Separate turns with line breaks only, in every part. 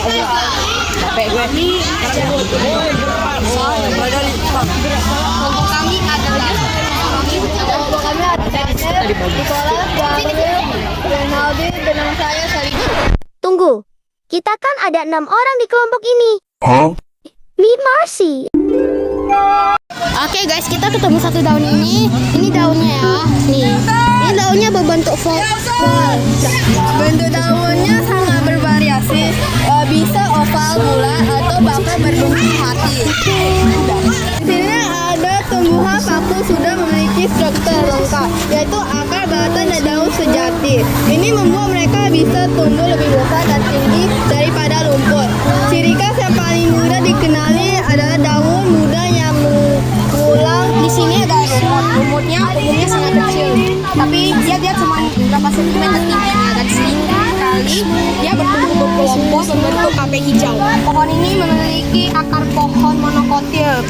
Capek gue.
Kelompok kami adalah Nicholas, Gabriel, Renaldi, dan nama saya Salih.
Tunggu, kita kan ada 6 orang di kelompok ini. Meet Marcy.
Oke guys, kita ketemu satu daun ini. Ini daunnya ya. Nih, ini daunnya berbentuk oval. Bentuk daunnya sangat bervariasi. Bisa oval, bulat, atau bahkan berbentuk hati. Di sini ada tumbuhan paku sudah memiliki struktur lengkap, yaitu akar, batang, dan daun sejati. Ini membuat mereka bisa tumbuh lebih besar dan tinggi daripada rumput. Ciri khas yang paling mudah dikenali adalah daun muda yang mengulang. Di sini ada lumutnya sangat kecil, tapi dia cuma berapa sentimeter tingginya, dan seringkali dia bertumbuh berkelompok membentuk kabeh hijau. Pohon ini memiliki akar pohon monokotil.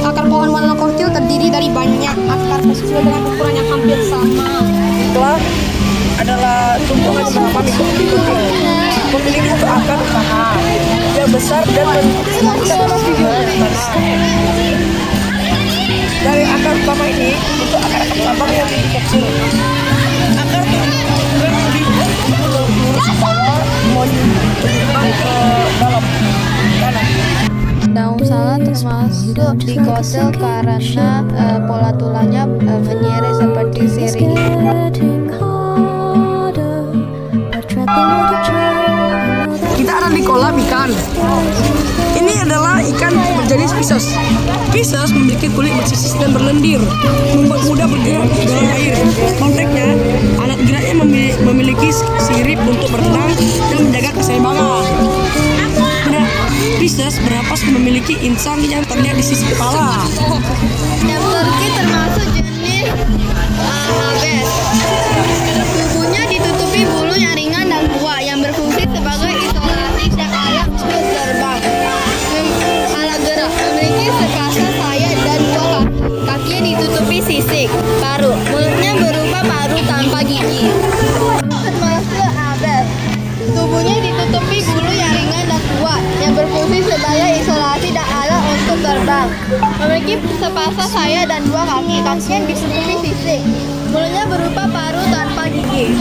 Akar pohon monokotil terdiri dari banyak akar kecil dengan ukuran yang hampir sama.
Itulah adalah tumbuhan tanaman mikrokotil. Memiliki bentuk akar utama yang besar dan dari akar utama ini untuk akar-akar cabang yang lebih kecil. Akar yang lebih lurus ke bawah, menyimpang ke dalam tanah.
Daun salad termasuk dikotil karena pola tulangnya menyeret seperti sirih.
Kita ada di kolam ikan. Ini adalah ikan berjenis Pisces. Pisces memiliki kulit bersisik dan berlendir, membuat mudah bergerak di dalam air. Konteksnya, alat geraknya memiliki sirip untuk berenang dan menjaga keseimbangan. Pisces bernapas memiliki insang yang terlihat di sisi kepala.
Yang turki termasuk jenis Aves. Tubuhnya ditutupi bulu yang ringan dan kuat yang berfungsi sebagai isolasi dan alat untuk terbang. Alat gerak memiliki sepasang sayap dan dua kaki. Kakinya ditutupi sisik paruh. Mulutnya berupa paruh tanpa gigi. Termasuk Aves. Tubuhnya ditutupi bulu yang ringan dan kuat yang berfungsi sebagai isolasi dan alat untuk terbang. Memiliki sepasang sayap dan dua kaki. Kakinya ditutupi sisik. Mulutnya berupa paruh tanpa gigi.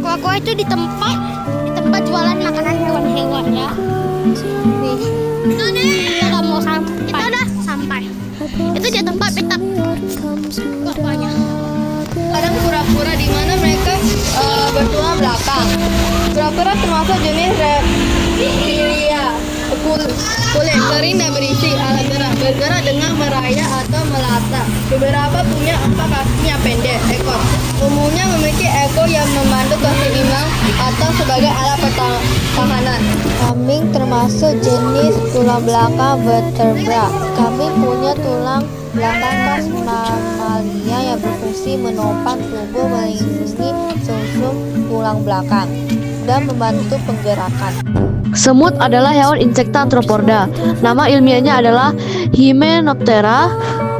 Aqua itu di tempat jualan makanan hewan-hewan ya. Nih. Kita udah mau sampai. Kita udah sampai. Itu di tempat petak aquanya. Kadang kura-kura di mana mereka bertulang belakang. Kura-kura termasuk jenis reptilia. Kulit kering dan berisi, alat gerak bergerak dengan merayap atau melata. Beberapa punya 4 kaki yang pendek, ekor. Umumnya memiliki ekor yang memandu keseimbangan atau sebagai alat pertahanan. Kambing termasuk jenis tulang belakang vertebra. Kambing punya tulang belakang khas mamalia yang berfungsi menopang tubuh, melindungi sumsum tulang belakang, dan membantu penggerakan.
Semut adalah hewan insekta arthropoda. Nama ilmiahnya adalah Hymenoptera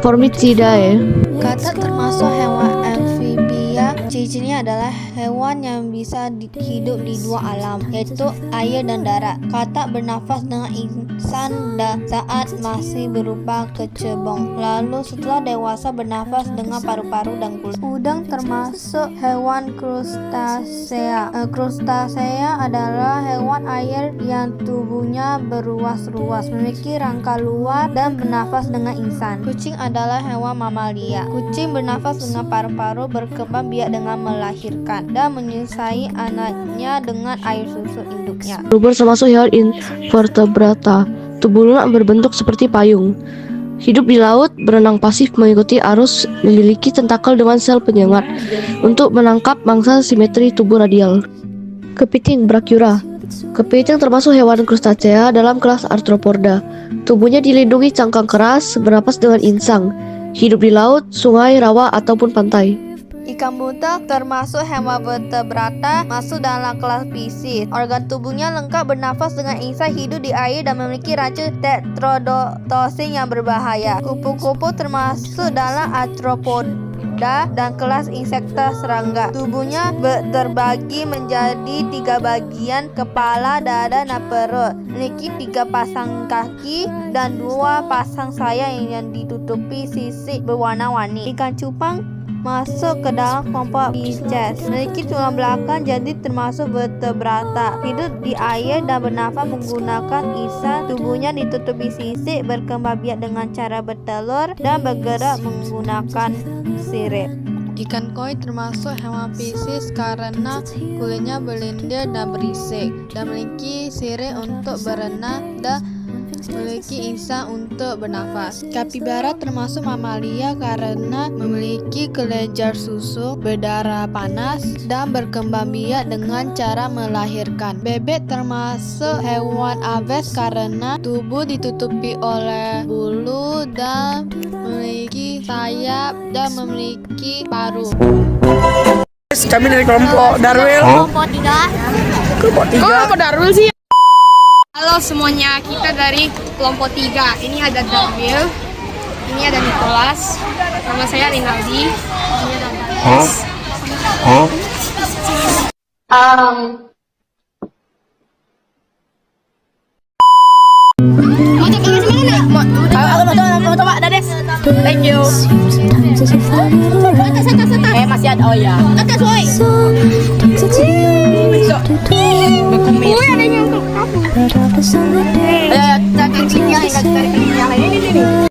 formicidae.
Katak termasuk hewan amfibia. Ciri-cirinya adalah hewan yang bisa hidup di dua alam, yaitu air dan darat. Katak bernafas dengan insan saat masih berupa kecebong. Lalu setelah dewasa bernafas dengan paru-paru dan kulit. Udang termasuk hewan krustasea. Krustasea adalah hewan air yang tubuhnya beruas-ruas, memiliki rangka luar dan bernafas dengan insan. Kucing adalah hewan mamalia. Kucing bernafas dengan paru-paru, berkembang biak dengan melahirkan, dan menyusui anaknya dengan air susu induknya.
Lubur termasuk hewan invertebrata. Tubuh lunak berbentuk seperti payung. Hidup di laut, berenang pasif mengikuti arus, memiliki tentakel dengan sel penyengat untuk menangkap mangsa simetri tubuh radial. Kepiting Brachyura. Kepiting termasuk hewan krustacea dalam kelas arthropoda. Tubuhnya dilindungi cangkang keras, bernapas dengan insang. Hidup di laut, sungai, rawa, ataupun pantai.
Ikan buntal termasuk hewan vertebrata, masuk dalam kelas Pisces. Organ tubuhnya lengkap, bernafas dengan insang, hidup di air, dan memiliki racun tetrodotoxin yang berbahaya. Kupu-kupu termasuk dalam arthropoda. Arachnida, dan kelas insekta serangga. Tubuhnya terbagi menjadi 3 bagian: kepala, dada, dan perut. Memiliki 3 pasang kaki dan 2 pasang sayap yang ditutupi sisik berwarna-warni. Ikan cupang masuk ke dalam kelompok Pisces. Memiliki tulang belakang, jadi termasuk vertebrata. Hidup di air dan bernafas menggunakan lisan. Tubuhnya ditutupi sisik, berkembang biak dengan cara bertelur, dan bergerak menggunakan sirip.
Ikan koi termasuk hewan Pisces karena kulitnya berlendir dan berisik, dan memiliki sirip untuk berenang dan memiliki insang untuk bernafas. Kapibara termasuk mamalia karena memiliki kelenjar susu, berdarah panas, dan berkembang biak dengan cara melahirkan. Bebek termasuk hewan aves karena tubuh ditutupi oleh bulu dan memiliki sayap dan memiliki paruh.
Kami dari kelompok Darwil.
Kelompok 3.
Kelompok 3.
Darwil sih?
Halo semuanya, kita dari kelompok 3. Ini ada Darwil, ini ada Nicholas, nama saya Rinaldi, ini ada Danes.
Thank you. Masih ada, oh ya.
Atas woi.
Ada yang untuk kamu.
Tarik sini yang ini.